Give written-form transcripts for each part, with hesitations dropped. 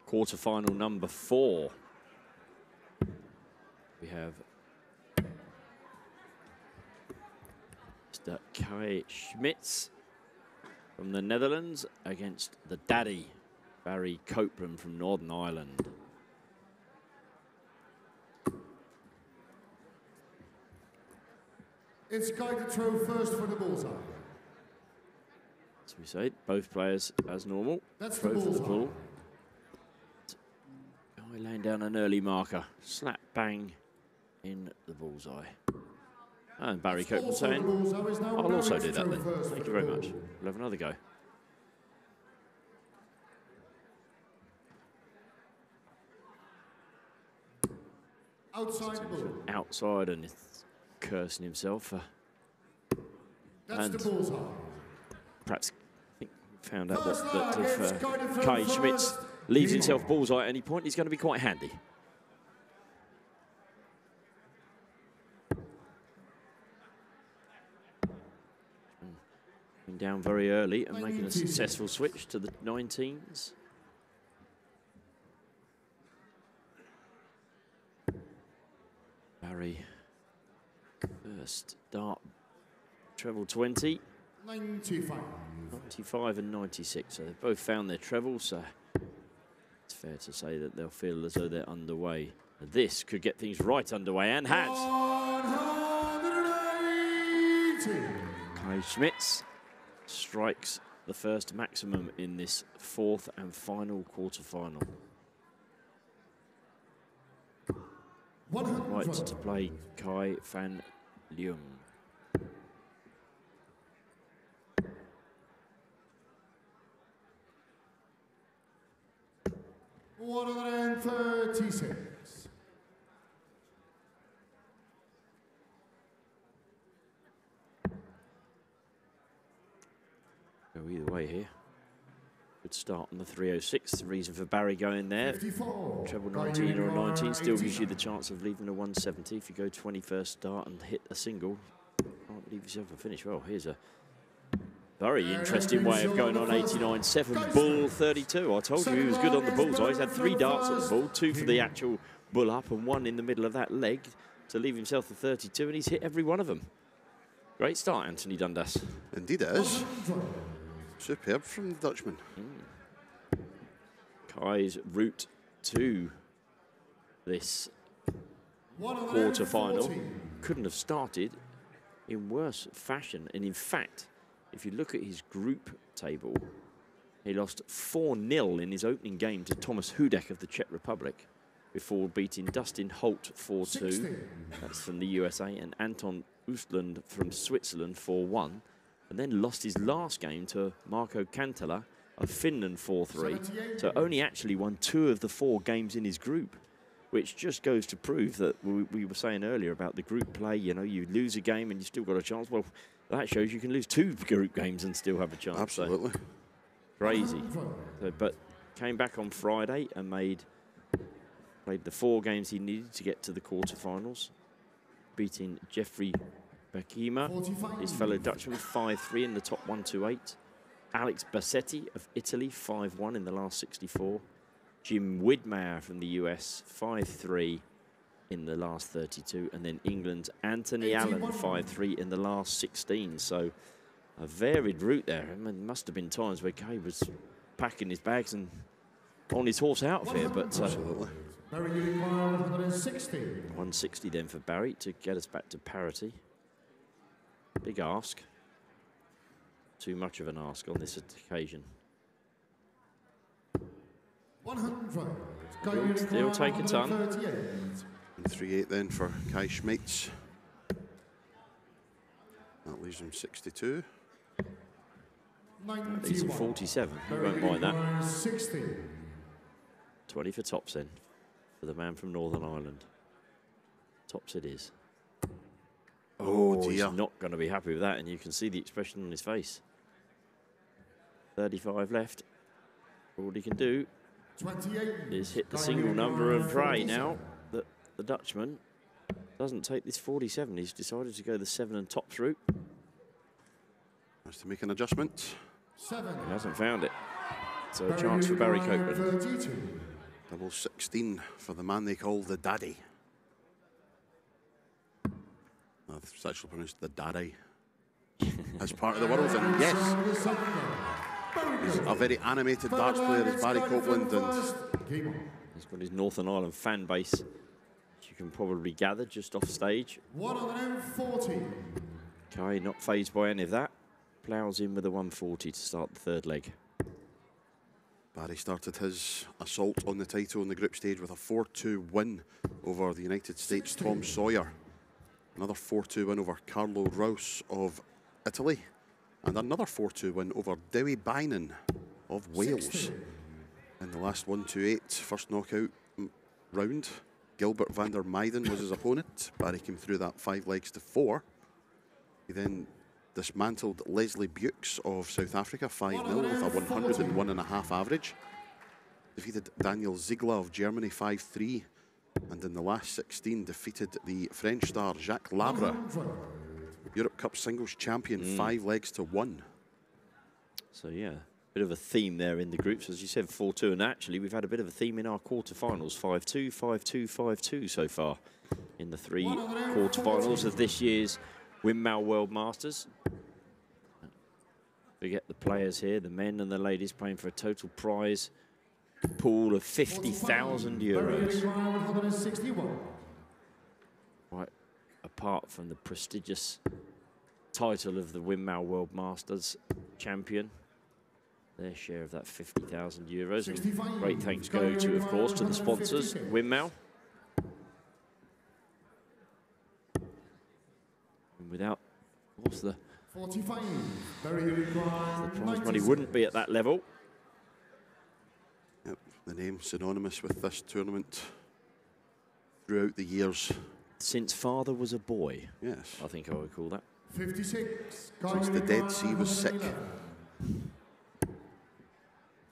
quarter-final number 4. We have Mr. Kai Smeets from the Netherlands against the daddy, Barry Copeland from Northern Ireland. It's Kai to throw first for the bullseye. As we say, both players as normal. That's throw the for the bullseye. ball. Guy laying down an early marker. Slap bang in the bullseye. And Barry Copeland saying, I'll also do that then. Thank you very much. We'll have another go. Outside the ball. Outside and cursing himself for. That's and the bullseye. perhaps I think found out that if Kai Smeets leaves himself bullseye at any point, he's going to be quite handy. Down very early and making a successful switch to the 19s. Barry, first dart, treble 20. 95 and 96, so they've both found their trebles, so it's fair to say that they'll feel as though they're underway. And this could get things right underway, and has. 180. Kai Smeets strikes the first maximum in this 4th and final quarter-final. Right to play Kai van Leeuwen. $136. Go either way here. Good start on the 306. The reason for Barry going there. 54. Treble 19 or a 19 still gives you the chance of leaving a 170. If you go 21st start and hit a single, can't leave yourself a finish. Well, here's a very interesting way of going on 89-7, bull 32. I told you he was good on the bullseye. He's had 3 darts at the bull, 2 for the actual bull up and 1 in the middle of that leg to leave himself the 32, and he's hit every one of them. Great start, Anthony Dundas. Indeed it is. Superb from the Dutchman. Kai's route to this quarter-final couldn't have started in worse fashion. And in fact, if you look at his group table, he lost 4-0 in his opening game to Thomas Hudek of the Czech Republic before beating Dustin Holt 4-2. That's from the USA, and Anton Östlund from Switzerland 4-1. And then lost his last game to Marco Cantala of Finland 4-3. So only actually won 2 of the 4 games in his group, which just goes to prove that we were saying earlier about the group play. You know, you lose a game and you still got a chance. Well, that shows you can lose 2 group games and still have a chance. Absolutely. So, crazy. So, but came back on Friday and played the 4 games he needed to get to the quarterfinals, beating Jeffrey Bekima, his fellow Dutchman, 5-3 in the top 128. Alex Bassetti of Italy, 5-1 in the last 64. Jim Widmauer from the US, 5-3 in the last 32. And then England's Anthony Allen, 5-3 in the last 16. So a varied route there. I mean, there must have been times where Kay was packing his bags and on his horse out of here. But absolutely. 160 then for Barry to get us back to parity. Big ask. Too much of an ask on this occasion. 100. Still take a ton. 3-8 then for Kai Smeets. That leaves him 62. That leaves him 47. You won't mind that. 20 for tops then, for the man from Northern Ireland. Tops it is. Oh, he's not going to be happy with that, and you can see the expression on his face. 35 left. All he can do is hit the single number and pray now that the Dutchman doesn't take this 47. He's decided to go the 7 and tops route. Has to make an adjustment. He hasn't found it. So a chance for Barry Copeland. Double 16 for the man they call the Daddy. No, it's actually pronounced the Daddy. As part of the world, and yes, he's a very animated darts player as Barry Copeland, and he's got his Northern Ireland fan base, as you can probably gather just off stage. 140. Kai not phased by any of that. Ploughs in with a 140 to start the third leg. Barry started his assault on the title in the group stage with a 4-2 win over the United States' Tom Sawyer. Another 4-2 win over Carlo Rouse of Italy. And another 4-2 win over Dewi Bainan of Wales. In the last 1-2-8 first knockout round, Gilbert van der Meijden was his opponent. Barry came through that 5 legs to 4. He then dismantled Leslie Bukes of South Africa 5-0 with a 101.5 average. Defeated Daniel Ziegler of Germany 5-3. And in the last 16 defeated the French star Jacques Labre, Europe Cup singles champion, 5 legs to 1. So yeah, bit of a theme there in the groups, as you said, 4-2, and actually we've had a bit of a theme in our quarterfinals, 5-2, 5-2, 5-2 so far in the 3 quarterfinals of this year's Winmau World Masters. Forget the players here, the men and the ladies playing for a total prize pool of €50,000. Right, apart from the prestigious title of the Winmau World Masters champion, their share of that €50,000. And great thanks go to, of course, to the sponsors, Winmau. And without, of course, the prize money wouldn't be at that level. Yep, the name synonymous with this tournament throughout the years. Since father was a boy. Yes. I think I would call that. 56. Since the Dead Sea was sick.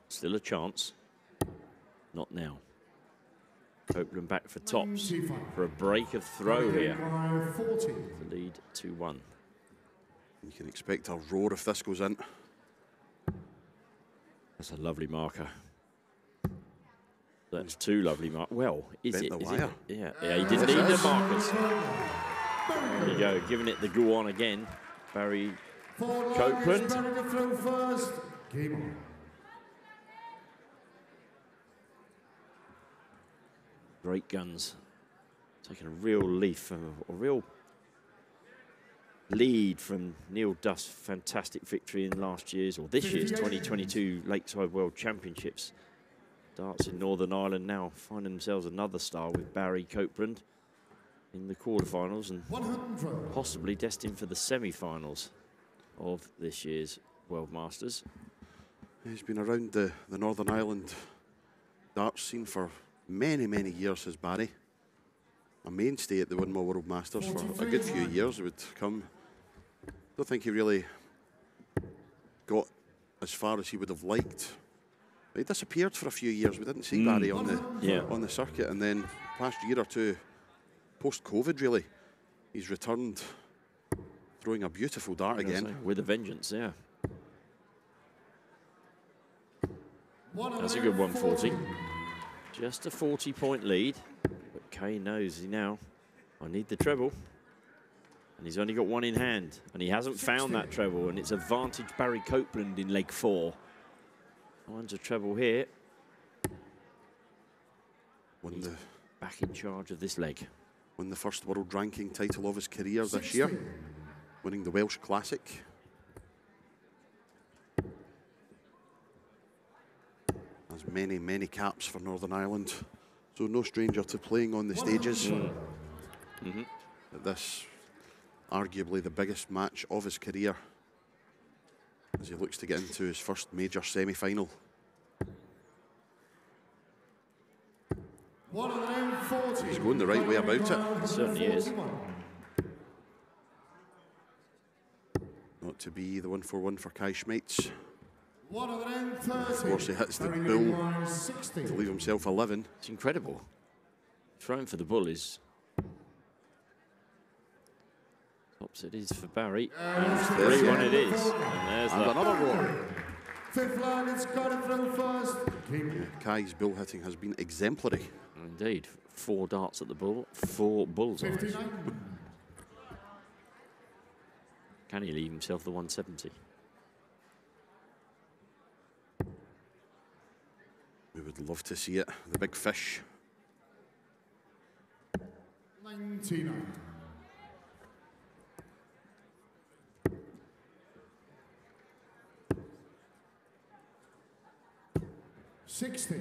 Still a chance. Not now. Copeland back for tops for a break of throw here. The lead 2-1. You can expect a roar if this goes in. That's a lovely marker. That's 2 lovely markers. Well, is Bent it? the Is wire. it? Yeah, he didn't need the markers. There you go, giving it the go on again. Barry Copeland. Great guns. Taking a real leaf, a real lead from Neil Duff's fantastic victory in last year's, or this year's 2022 Lakeside World Championships. Darts in Northern Ireland now find themselves another star with Barry Copeland in the quarterfinals and possibly destined for the semi-finals of this year's World Masters. He's been around the Northern Ireland darts scene for many, many years, has Barry. A mainstay at the Winmau World Masters for a good few years. It would come. Don't think he really got as far as he would have liked. He disappeared for a few years. We didn't see Barry on the circuit, and then past year or two, post-COVID really, he's returned, throwing a beautiful dart again. With a vengeance, yeah. That's a good 140. Just a 40-point lead, but Kay knows now, I need the treble. And he's only got 1 in hand, and he hasn't found that treble, and it's advantage Barry Copeland in leg 4. Finds a treble here. He's back in charge of this leg. Won the first world ranking title of his career this year, winning the Welsh Classic. Has many, many caps for Northern Ireland, so no stranger to playing on the stages. But this, arguably the biggest match of his career, as he looks to get into his first major semi-final. He's going the right way about it. It certainly is. Not to be the 141 for Kai Smeets. Of course, he hits the bull to leave himself 11. It's incredible. Throwing for the bull is... Tops it is for Barry. And 3-1 it is. And there's And another roar. Fifth line, it's got it through first. Kai's bull hitting has been exemplary. Indeed. 4 darts at the bull, 4 bullseyes. 59. Can he leave himself the 170? We would love to see it. The big fish. 99. 60.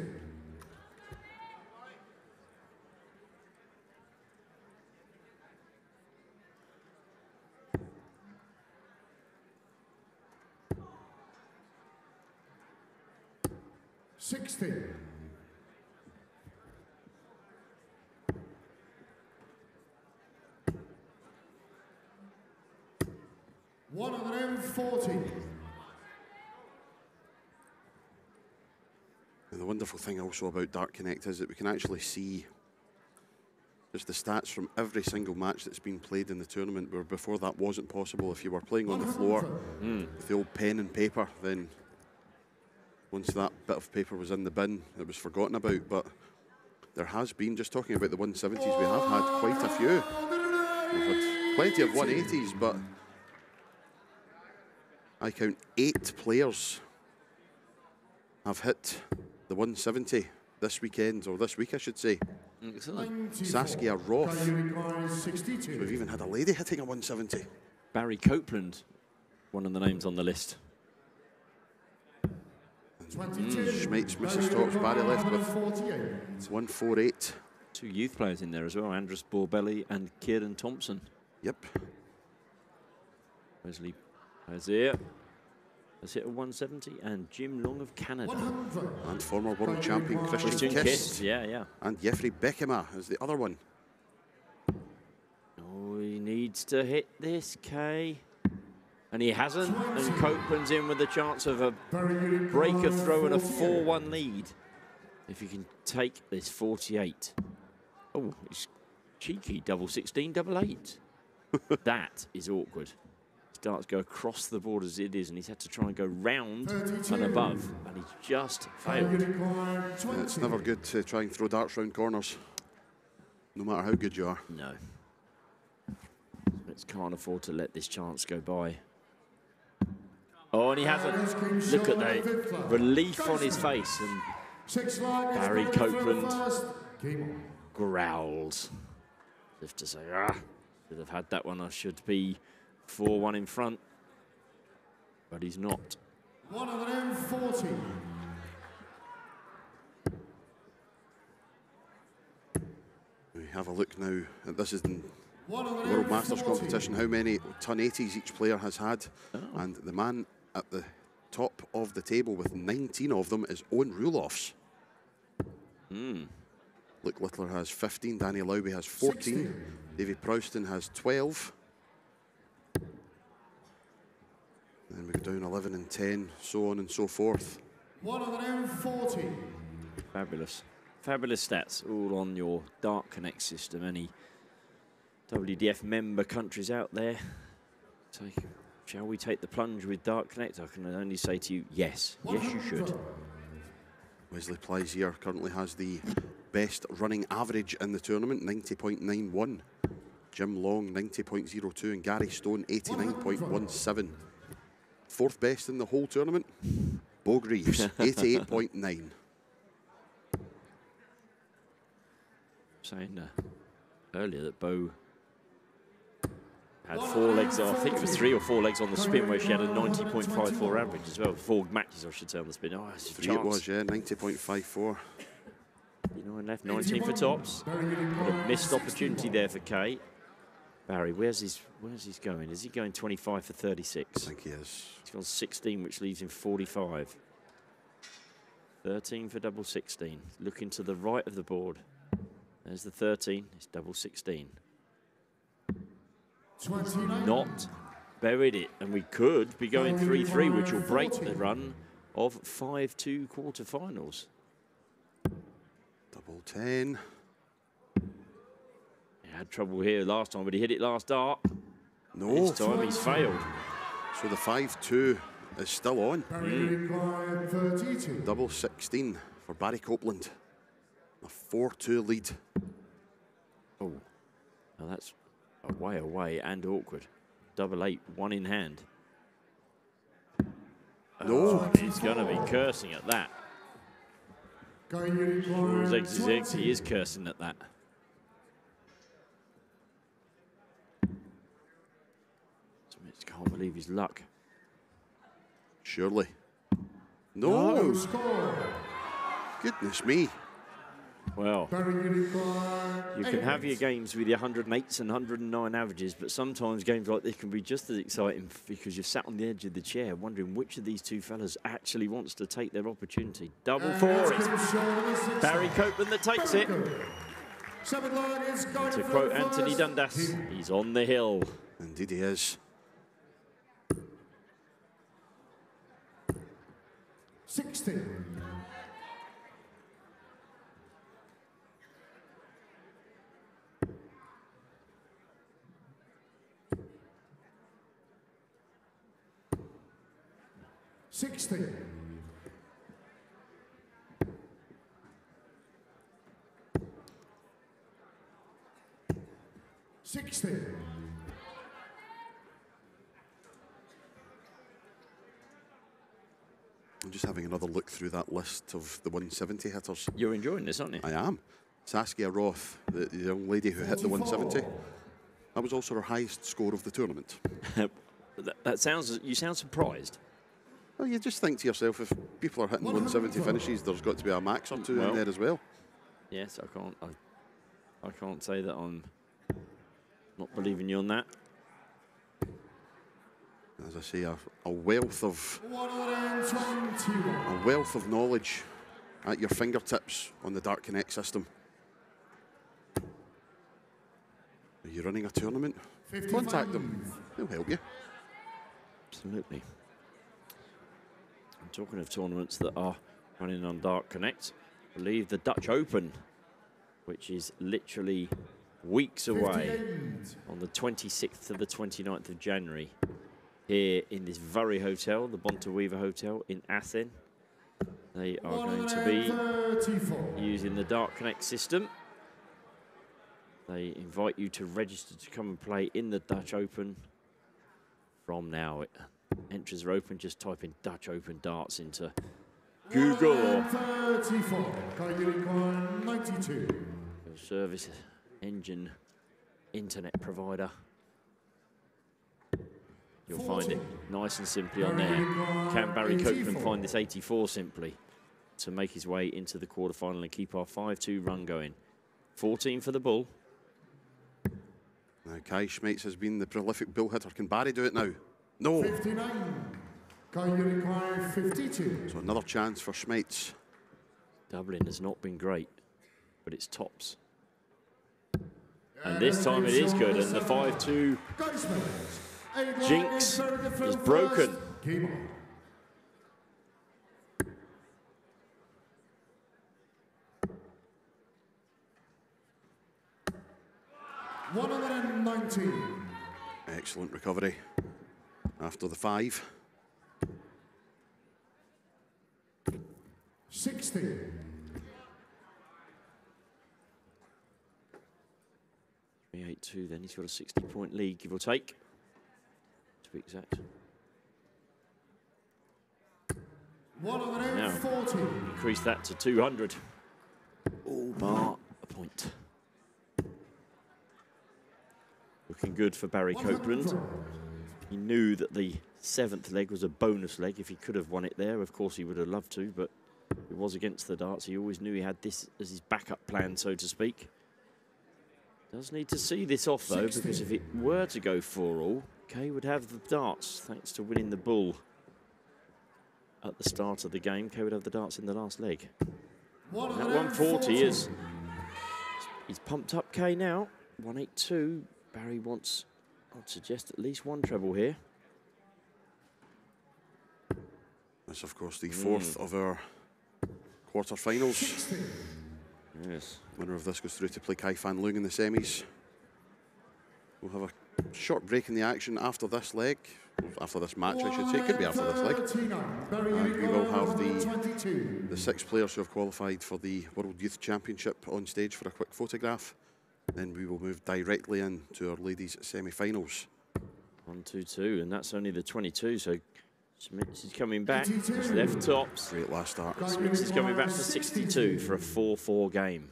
60. 140. And the wonderful thing also about Dart Connect is that we can actually see just the stats from every single match that's been played in the tournament, where before that wasn't possible. If you were playing on the floor with the old pen and paper, then once that bit of paper was in the bin, it was forgotten about. But there has been, just talking about the 170s, we have had quite a few. We've had plenty of 180s, but I count 8 players have hit the 170 this weekend, or this week I should say. Saskia Roth. So we've even had a lady hitting a 170. Barry Copeland, one of the names on the list. Smeets misses tops. Barry left with 148. 2 youth players in there as well, Andrus Borbelli and Kieran Thompson. Yep. Wesley Pazier has hit a 170, and Jim Long of Canada. 100. And former world champion Christian Kiss. Yeah. And Jeffrey Beckema is the other one. Oh, he needs to hit this, Kay. And he hasn't, and Copeland's in with a chance of a breaker throw and a 4-1 lead. If he can take this 48. Oh, it's cheeky, double 16, double 8. That is awkward. Darts go across the board as it is, and he's had to try and go round and above, and he's just failed. Yeah, it's never good to try and throw darts round corners, no matter how good you are. No. Smeets can't afford to let this chance go by. Oh, and he hasn't. Look at the relief on his face, and Barry Copeland growls. As if to say, should have had that one, I should be 4-1 in front, but he's not. 140. We have a look now. This is the World Masters competition. How many ton 80s each player has had? And the man at the top of the table with 19 of them is Owen Roelofs. Luke Littler has 15. Danny Lowby has 14. 60. Davy Prouston has 12. Then we go down 11 and 10, so on and so forth. 140. Fabulous. Fabulous stats, all on your Dart Connect system. Any WDF member countries out there? So, shall we take the plunge with Dart Connect? I can only say to you, yes. Yes, you should. Wesley Plaisier currently has the best running average in the tournament, 90.91. Jim Long, 90.02, and Gary Stone, 89.17. 4th best in the whole tournament, Bo Greaves, 88.9. Saying earlier that Bo had 4 legs, I think it was 3 or 4 legs on the spin, where she had a 90.54 average as well. 4 matches, I should say, on the spin. Oh, that's a 3 it was, yeah, 90.54. You know, and left 19 for tops. What a missed opportunity there for Kay. Barry, where's he going? Is he going 25 for 36? I think he is. He's gone 16, which leaves him 45. 13 for double 16. Looking to the right of the board. There's the 13. It's double 16. 29. Not buried it, and we could be going 3-3, which will break the run of 5-2 quarterfinals. Double 10. He had trouble here last time, but he hit it last dart. No. This time he's failed. So the 5-2 is still on. Barry required 32. Double 16 for Barry Copeland. A 4-2 lead. Oh, now that's way away and awkward. Double 8, one in hand. No. Oh, he's going to be cursing at that. His eggs, he is cursing at that. Smeets can't believe his luck. Surely. No. Score. Goodness me. Well, Barry required you can have your games with your 108s and 109 averages, but sometimes games like this can be just as exciting because you're sat on the edge of the chair wondering which of these two fellas actually wants to take their opportunity. Double four, it's Barry Copeland that takes it. To quote Anthony Dundas, he's on the hill. Indeed he is. 16. 16. 16. I'm just having another look through that list of the 170 hitters. You're enjoying this, aren't you? I am. Saskia Roth, the young lady who hit the 170. That was also her highest score of the tournament. That sounds, you sound surprised. Well, you just think to yourself, if people are hitting 170 finishes, there's got to be a max or two in there as well. Yes, I can't say that I'm not believing you on that. As I say, a wealth of knowledge at your fingertips on the Dart Connect system. Are you running a tournament? 55. Contact them. They'll help you. Absolutely. I'm talking of tournaments that are running on Dart Connect. I believe the Dutch Open, which is literally weeks away, on the 26th to the 29th of January, here in this very hotel, the Bonteweaver Hotel in Athens. They are going to be using the Dart Connect system. They invite you to register to come and play in the Dutch Open from now. Entries are open, just type in Dutch Open Darts into Google or 34. 92. your service engine internet provider. You'll find it nice and simply on there. Can Barry Copeland find this 84 simply to make his way into the quarterfinal and keep our 5-2 run going? 14 for the bull. Now, Kai Smeets has been the prolific bull hitter. Can Barry do it now? No. 59. Can you require 52? So another chance for Smeets. Dublin has not been great, but it's tops. And this time it is good, and the 5-2 jinx is broken. Game on. 119. Excellent recovery after the 5. 60. .382 then, he's got a 60-point lead, give or take, to be exact. 140. Now, increase that to 200. All bar a point. Looking good for Barry Copeland. He knew that the 7th leg was a bonus leg. If he could have won it there, of course he would have loved to, but it was against the darts. He always knew he had this as his backup plan, so to speak. Does need to see this off, though, because if it were to go 4-all, Kay would have the darts, thanks to winning the bull at the start of the game. Kay would have the darts in the last leg. That 140 is... He's pumped up Kay now. 182. Barry wants, I'd suggest, at least one treble here. That's, of course, the 4th of our quarter-finals. Yes. Winner of this goes through to play Kai Fan Leung in the semis. We'll have a short break in the action after this leg. after this match, I should say. It could be after this leg. We will have the 6 players who have qualified for the World Youth Championship on stage for a quick photograph. Then we will move directly into our ladies' semi-finals. 1, 2, 2, and that's only the 22. So Smeets is coming back. He's left tops. Great last start. Smeets is coming back to 62 for a 4-4 game.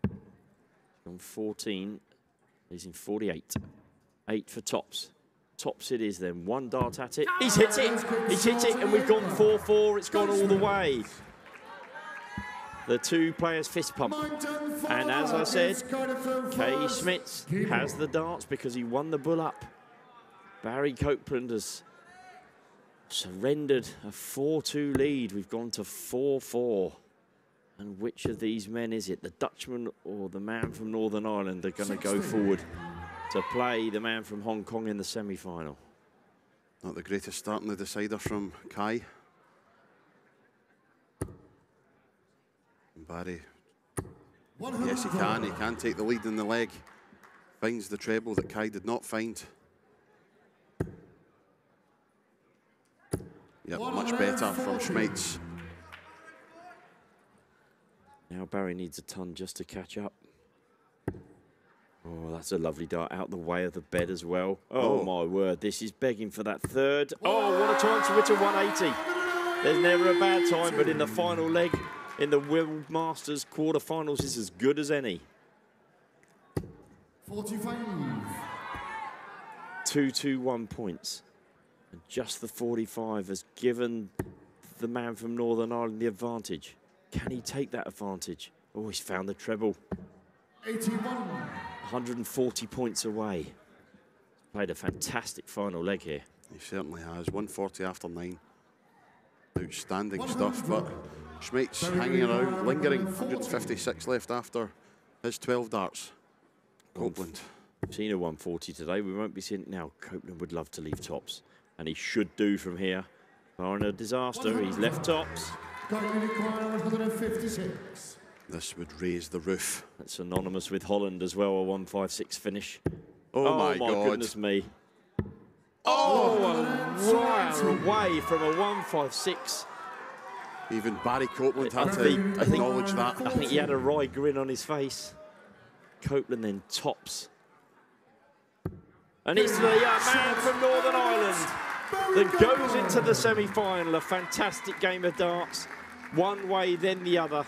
He's on 14. He's in 48. 8 for tops. Tops it is then. 1 dart at it. He's hit it. He's hit it, and we've gone 4-4. It's gone all the way. The 2 players fist pump. And as I said, Kay Smeets has the darts because he won the bull up. Barry Copeland has surrendered a 4-2 lead. We've gone to 4-4. And which of these men is it? The Dutchman or the man from Northern Ireland are going to go forward to play the man from Hong Kong in the semi-final? Not the greatest start in the decider from Kai. And Barry, yes, he can. He can take the lead in the leg. Finds the treble that Kai did not find. Yep, much better from Smeets. Now Barry needs a ton just to catch up. Oh, that's a lovely dart out the way of the bed as well. Oh, my word, this is begging for that 3rd. Oh, what a time to hit a 180. There's never a bad time, but in the final leg, in the World Masters quarterfinals, is as good as any. 45. 2-2-1 points. And just the 45 has given the man from Northern Ireland the advantage. Can he take that advantage? Oh, he's found the treble. 81. 140 points away. Played a fantastic final leg here. He certainly has. 140 after 9. Outstanding stuff, but Smeets hanging around, lingering. 156 left after his 12 darts. Copeland. We've seen a 140 today. We won't be seeing it now. Copeland would love to leave tops, and he should do from here. Barring a disaster, he's left tops. 156. This would raise the roof. That's synonymous with Holland as well, a 156 finish. Oh my God. Goodness me. Oh, a wire away from a 156. Even Barry Copeland had to acknowledge that. I think he had a wry grin on his face. Copeland then tops. And it's the man from Northern Ireland that goes into the semi-final. A fantastic game of darts. One way, then the other.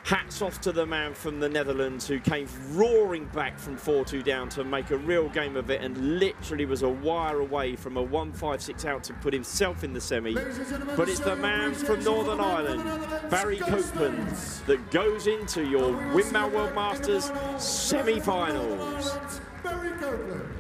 Hats off to the man from the Netherlands who came roaring back from 4-2 down to make a real game of it and literally was a wire away from a 156 out to put himself in the semi. But it's the man from Northern Ireland, Barry Copeland, that goes into your Winmau World Masters semi-finals. Barry Copeland.